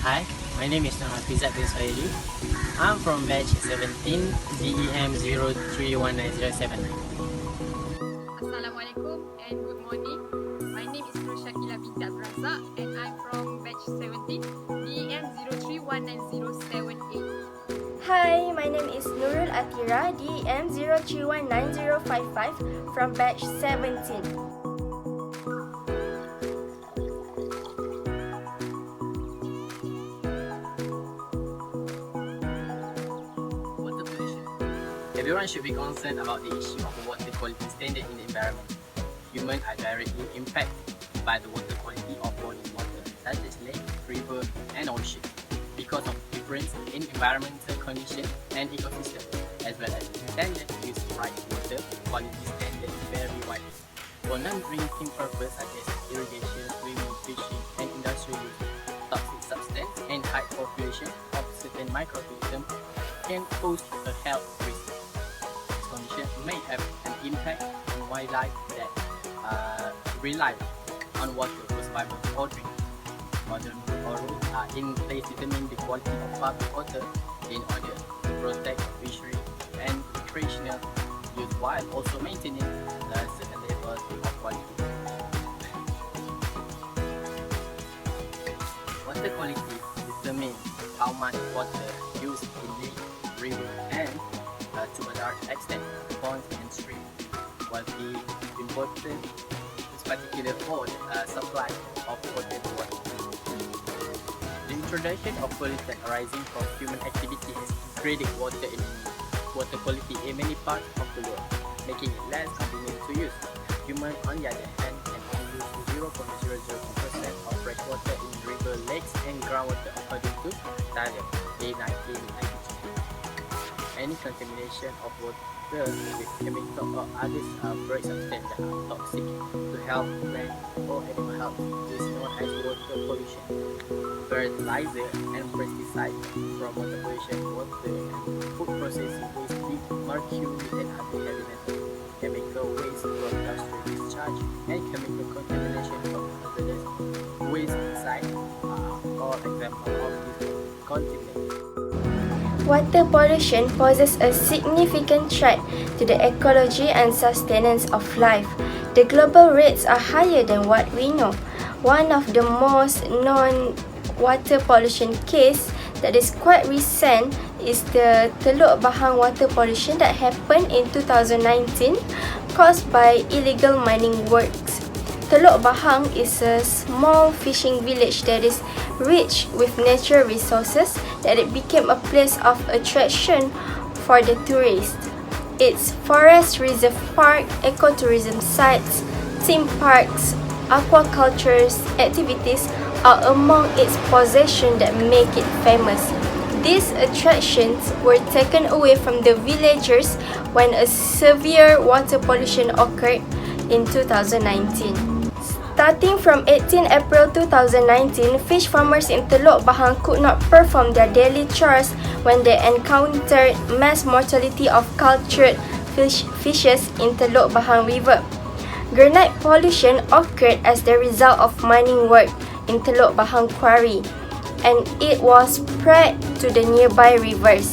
Hi, my name is Nafizat bin Sohaili. I'm from batch 17 DEM 031907. Assalamualaikum and good morning. My name is Nur Shakila binti Abdul Razak and I'm from batch 17 DEM 031907A. Hi, my name is Nurul Atira, DEM 031955 from batch 17. Water pollution. Everyone should be concerned about the issue of water quality standard in the environment. Humans are directly impacted by the water quality of body water, such as lake, river, and ocean, because of difference in environmental conditions and ecosystem, as well as standard used right water quality standards vary widely. For non-drinking purposes such as irrigation, swimming, fishing, and industrial use, toxic substance and high population of certain microorganisms can pose a health risk. This condition may have an impact on wildlife that rely on water for survival or drink. Modern rules are in place to determine the quality of public water in order to protect fishery and recreational use while also maintaining a certain level of quality. Water quality determines how much water used in lake, river, and to a large extent ponds and streams, while the important is particular for the supply of potable water. The introduction of pollutants arising from human activity has degraded water quality in many parts of the world, making it less convenient to use. Humans, on the other hand, can only use 0.002% of fresh water in river, lakes, and groundwater according to Thailand in 1992. Any contamination of water with chemical or other bright substances that are toxic to health, plant, or animal health is known as water pollution. Fertilizer and pesticides from water pollution, water and food processing waste with mercury and other heavy metals, chemical waste from industrial discharge, and chemical contamination from hazardous waste site are all examples of this contamination. Water pollution poses a significant threat to the ecology and sustenance of life. The global rates are higher than what we know. One of the most known water pollution case that is quite recent is the Teluk Bahang water pollution that happened in 2019 caused by illegal mining works. Teluk Bahang is a small fishing village that is rich with natural resources that it became a place of attraction for the tourists. Its forest reserve park, ecotourism sites, theme parks, aquaculture activities are among its possessions that make it famous. These attractions were taken away from the villagers when a severe water pollution occurred in 2019. Starting from 18 April 2019, fish farmers in Teluk Bahang could not perform their daily chores when they encountered mass mortality of cultured fishes in Teluk Bahang River. Granite pollution occurred as the result of mining work in Teluk Bahang Quarry, and it was spread to the nearby rivers.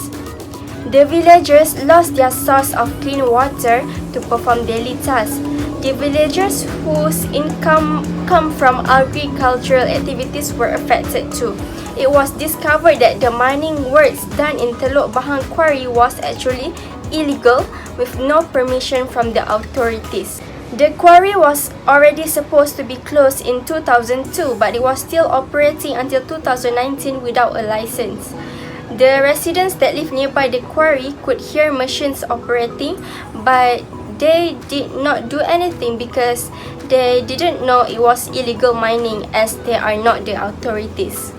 The villagers lost their source of clean water to perform daily tasks. The villagers whose income come from agricultural activities were affected too. It was discovered that the mining works done in Teluk Bahang Quarry was actually illegal with no permission from the authorities. The quarry was already supposed to be closed in 2002, but it was still operating until 2019 without a license. The residents that live nearby the quarry could hear machines operating, but they did not do anything because they didn't know it was illegal mining as they are not the authorities.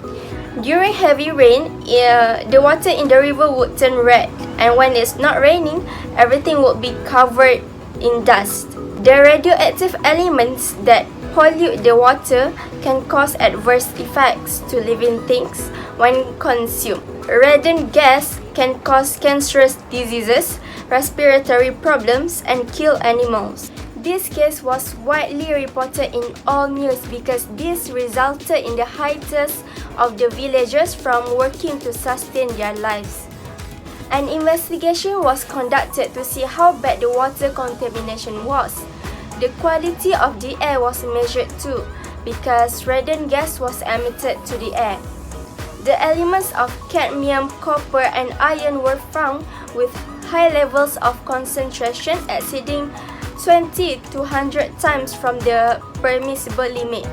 During heavy rain, the water in the river would turn red, and when it's not raining, everything would be covered in dust. The radioactive elements that pollute the water can cause adverse effects to living things when consumed. Radon gas can cause cancerous diseases, respiratory problems, and kill animals. This case was widely reported in all news because this resulted in the hiatus of the villagers from working to sustain their lives. An investigation was conducted to see how bad the water contamination was. The quality of the air was measured too, because radon gas was emitted to the air. The elements of cadmium, copper and iron were found with high levels of concentration exceeding 20 to 100 times from the permissible limit.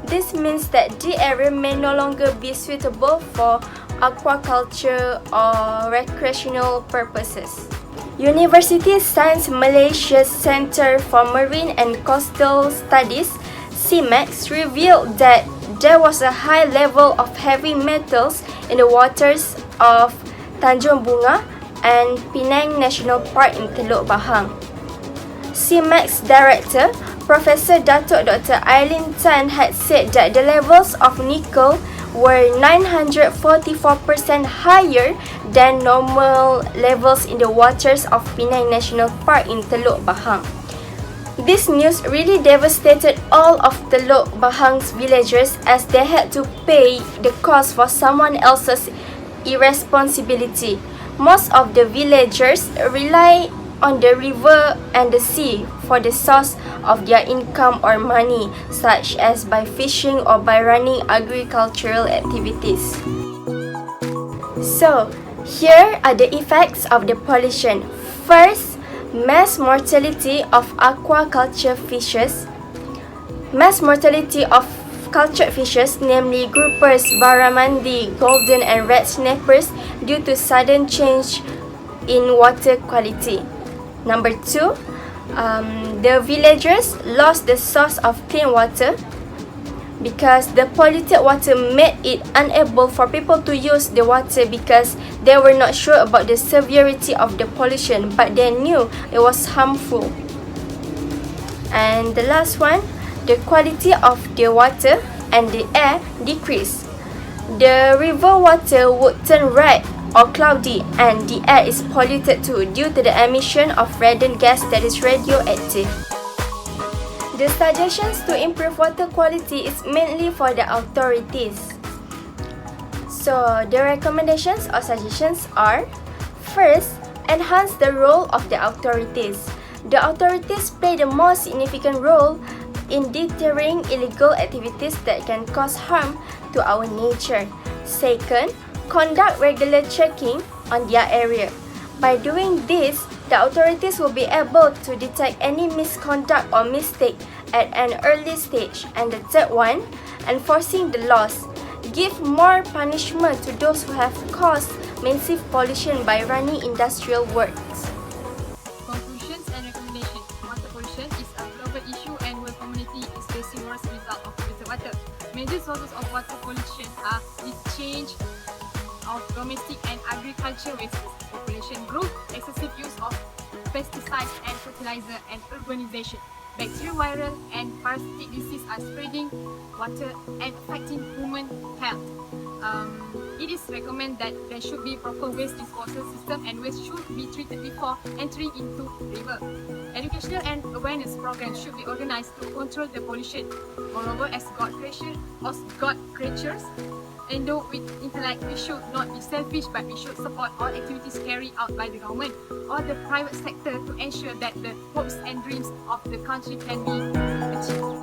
This means that the area may no longer be suitable for aquaculture or recreational purposes. University Science Malaysia's Centre for Marine and Coastal Studies, CMAX, revealed that there was a high level of heavy metals in the waters of Tanjung Bunga and Penang National Park in Teluk Bahang. CMAX Director, Professor Datuk Dr. Eileen Tan had said that the levels of nickel were 944% higher than normal levels in the waters of Penang National Park in Teluk Bahang. This news really devastated all of Teluk Bahang's villagers as they had to pay the cost for someone else's irresponsibility. Most of the villagers rely on the river and the sea for the source of their income or money, such as by fishing or by running agricultural activities. So, here are the effects of the pollution. First, mass mortality of aquaculture fishes. Mass mortality of cultured fishes, namely groupers, barramundi, golden and red snapers, due to sudden change in water quality. Number 2, the villagers lost the source of clean water because the polluted water made it unable for people to use the water because they were not sure about the severity of the pollution, but they knew it was harmful. And the last one, the quality of the water and the air decreased. The river water would turn red or cloudy and the air is polluted too due to the emission of radon gas that is radioactive. The suggestions to improve water quality is mainly for the authorities. So the recommendations or suggestions are: first, enhance the role of the authorities. The authorities play the most significant role in deterring illegal activities that can cause harm to our nature. Second, conduct regular checking on their area. By doing this, the authorities will be able to detect any misconduct or mistake at an early stage. And the third one, enforcing the laws. Give more punishment to those who have caused massive pollution by running industrial works. Conclusions and recommendations. Water pollution is a global issue and world community is facing worst result of polluted water. Major sources of water pollution are discharge of domestic and agriculture wastes, population growth, excessive use of pesticides and fertilizer, and urbanization. Bacterial and parasitic diseases are spreading water and affecting human health. It is recommended that there should be proper waste disposal system and waste should be treated before entering into river. Educational and awareness programs should be organized to control the pollution. Moreover, as God creatures, endowed with intellect, we should not be selfish, but we should support all activities carried out by the government or the private sector to ensure that the hopes and dreams of the country can be achieved.